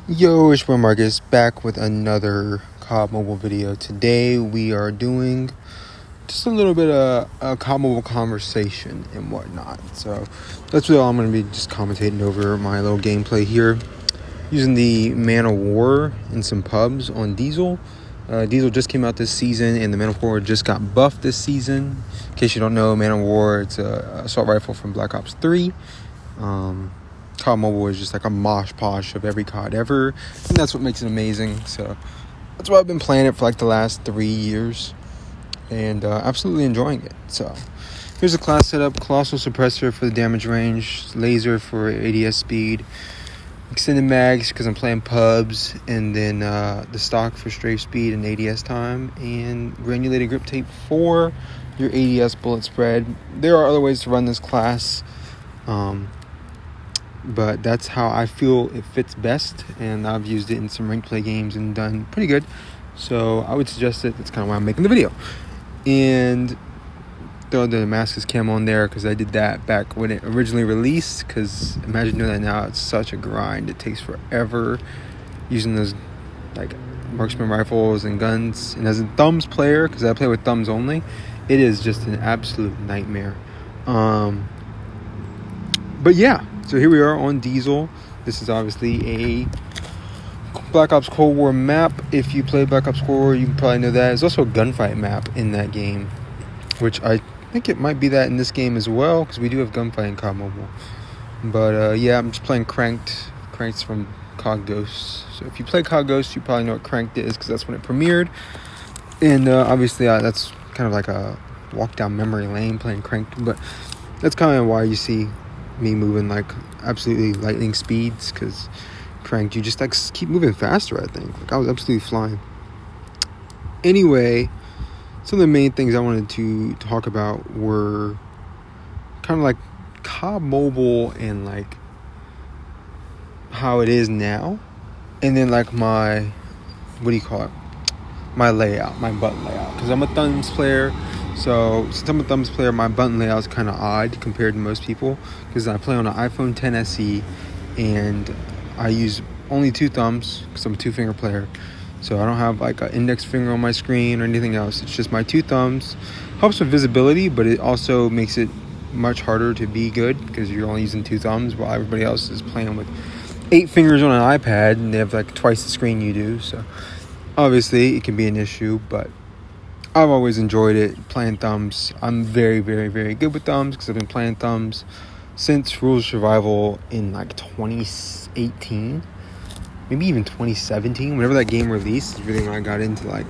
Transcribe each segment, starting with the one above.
Yo, it's Will Marcus back with another COD Mobile video. Today we are doing just a little bit of a COD Mobile conversation and whatnot. So that's really all I'm going to be just commentating over my little gameplay here. Using the Man of War in some pubs on Diesel. Diesel just came out this season and the Man of War just got buffed this season. In case you don't know, Man of War, it's a assault rifle from Black Ops 3. COD Mobile is just like a mosh posh of every COD ever, and that's what makes it amazing. So that's why I've been playing it for like the last 3 years, and absolutely enjoying it. So here's the class setup: Colossal Suppressor for the damage range, Laser for ADS speed, Extended Mags because I'm playing pubs, and then the stock for strafe speed and ADS time, and Granulated Grip Tape for your ADS bullet spread. There are other ways to run this class. But that's how I feel it fits best, and I've used it in some ranked play games and done pretty good. So I would suggest it. That's kind of why I'm making the video. And throw the Damascus cam on there because I did that back when it originally released. Because imagine doing that now, it's such a grind. It takes forever using those like marksman rifles and guns. And as a thumbs player, because I play with thumbs only, it is just an absolute nightmare. But yeah. So here we are on Diesel. This is obviously a Black Ops Cold War map. If you play Black Ops Cold War, you probably know that. There's also a gunfight map in that game, which I think it might be that in this game as well, because we do have gunfight in COD Mobile. But yeah, I'm just playing Cranked. Cranked's from COD Ghosts. So if you play COD Ghosts, you probably know what Cranked is, because that's when it premiered. And obviously that's kind of like a walk down memory lane playing Cranked. But that's kind of why you see me moving like absolutely lightning speeds, because Cranked, you just like keep moving faster. I think like I was absolutely flying. Anyway, some of the main things I wanted to talk about were kind of like COD Mobile and like how it is now, and then like my my layout, my button layout, because I'm a thumbs player. So since I'm a thumbs player, my button layout is kind of odd compared to most people, because I play on an iPhone 10 SE and I use only 2 thumbs because I'm a 2-finger player. So I don't have like an index finger on my screen or anything else. It's just my 2 thumbs. Helps with visibility, but it also makes it much harder to be good because you're only using 2 thumbs while everybody else is playing with 8 fingers on an iPad and they have like twice the screen you do. So obviously it can be an issue, but I've always enjoyed it playing thumbs. I'm very, very, very good with thumbs because I've been playing thumbs since Rules of Survival in like 2018, maybe even 2017. Whenever that game released is really when I got into like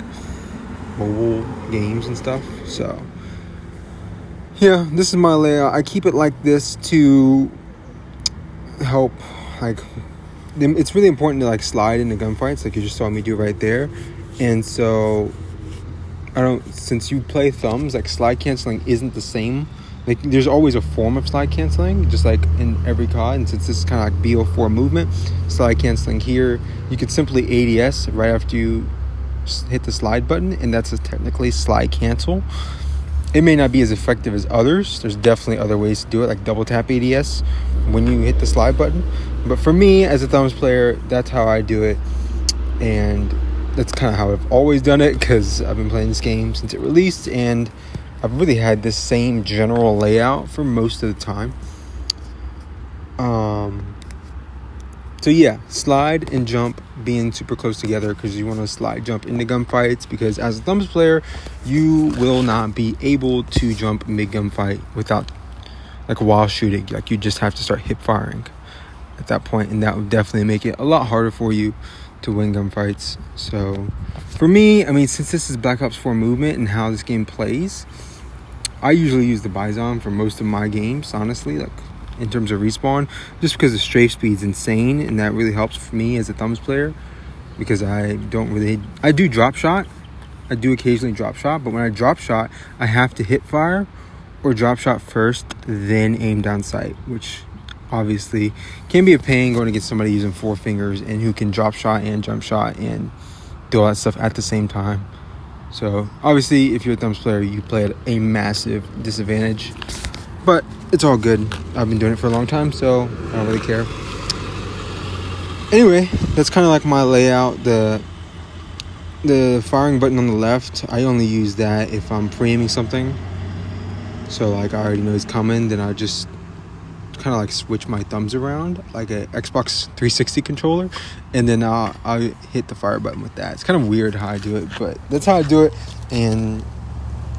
mobile games and stuff. So yeah, this is my layout. I keep it like this to help, like, it's really important to like slide into gunfights like you just saw me do right there. And so since you play thumbs, like slide canceling isn't the same. Like there's always a form of slide canceling, just like in every COD. And since this is kind of like BO4 movement, slide canceling here, you could simply ADS right after you hit the slide button, and that's technically slide cancel. It may not be as effective as others. There's definitely other ways to do it, like double tap ADS when you hit the slide button. But for me, as a thumbs player, that's how I do it. And that's kind of how I've always done it, because I've been playing this game since it released, and I've really had this same general layout for most of the time. So yeah, slide and jump being super close together, because you want to slide jump into gunfights, because as a thumbs player, you will not be able to jump mid gunfight without, like, while shooting. Like, you just have to start hip firing at that point, and that would definitely make it a lot harder for you to win gunfights. So for me, I mean, since this is Black Ops 4 movement and how this game plays, I usually use the Bison for most of my games, honestly, like in terms of respawn, just because the strafe speed's insane, and that really helps for me as a thumbs player, because I do drop shot. I do occasionally drop shot, but when I drop shot, I have to hip fire or drop shot first, then aim down sight, which obviously can be a pain going against somebody using 4 fingers and who can drop shot and jump shot and do all that stuff at the same time. So obviously, if you're a thumbs player, you play at a massive disadvantage, but it's all good. I've been doing it for a long time, so I don't really care. Anyway, that's kind of like my layout. The firing button on the left, I only use that if I'm pre-aiming something. So like I already know it's coming, then I just kind of like switch my thumbs around like a Xbox 360 controller, and then I'll hit the fire button with that. It's kind of weird how I do it, but that's how I do it. And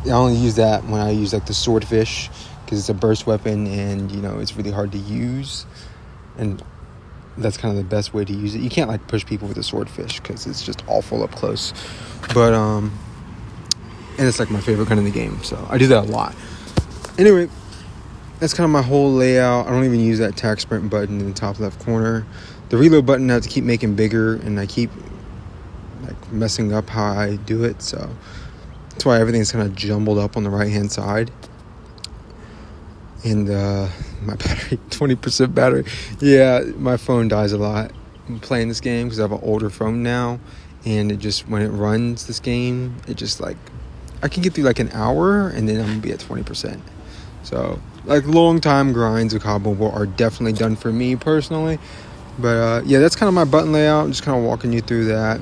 I only use that when I use like the swordfish, because it's a burst weapon and it's really hard to use, and that's kind of the best way to use it. You can't like push people with a swordfish because it's just awful up close, but and it's like my favorite gun in the game, so I do that a lot. Anyway, that's kind of my whole layout. I don't even use that attack sprint button in the top left corner. The reload button I have to keep making bigger, and I keep like messing up how I do it, so that's why everything's kind of jumbled up on the right hand side. And my battery, 20% battery. Yeah, my phone dies a lot. I'm playing this game because I have an older phone now, and it just, when it runs this game, it just like, I can get through like an hour and then I'm gonna be at 20%. So like long time grinds of COD Mobile are definitely done for me personally. But yeah, that's kind of my button layout. I'm just kind of walking you through that.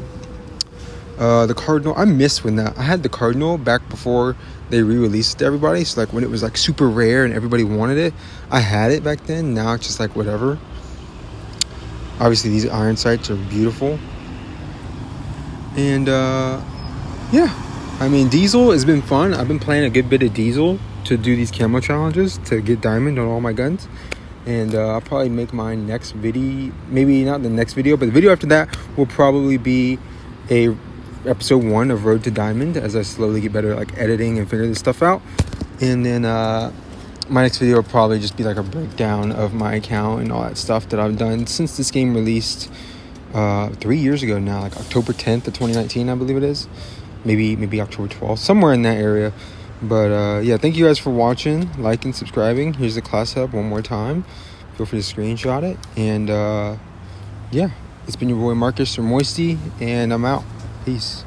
The Cardinal, I miss when I had the Cardinal back before they re-released it to everybody. So like when it was like super rare and everybody wanted it, I had it back then. Now it's just like whatever. Obviously these iron sights are beautiful. And yeah, I mean, Diesel has been fun. I've been playing a good bit of Diesel to do these camo challenges to get diamond on all my guns. And I'll probably make my next video, maybe not the next video, but the video after that will probably be episode 1 of Road to Diamond, as I slowly get better at like editing and figure this stuff out. And then my next video will probably just be like a breakdown of my account and all that stuff that I've done since this game released 3 years ago now, like October 10th of 2019, I believe it is. Maybe October 12th, somewhere in that area. But yeah, thank you guys for watching, liking, subscribing. Here's the class hub one more time. Feel free to screenshot it. And yeah, it's been your boy Marcus or Moisty, and I'm out. Peace.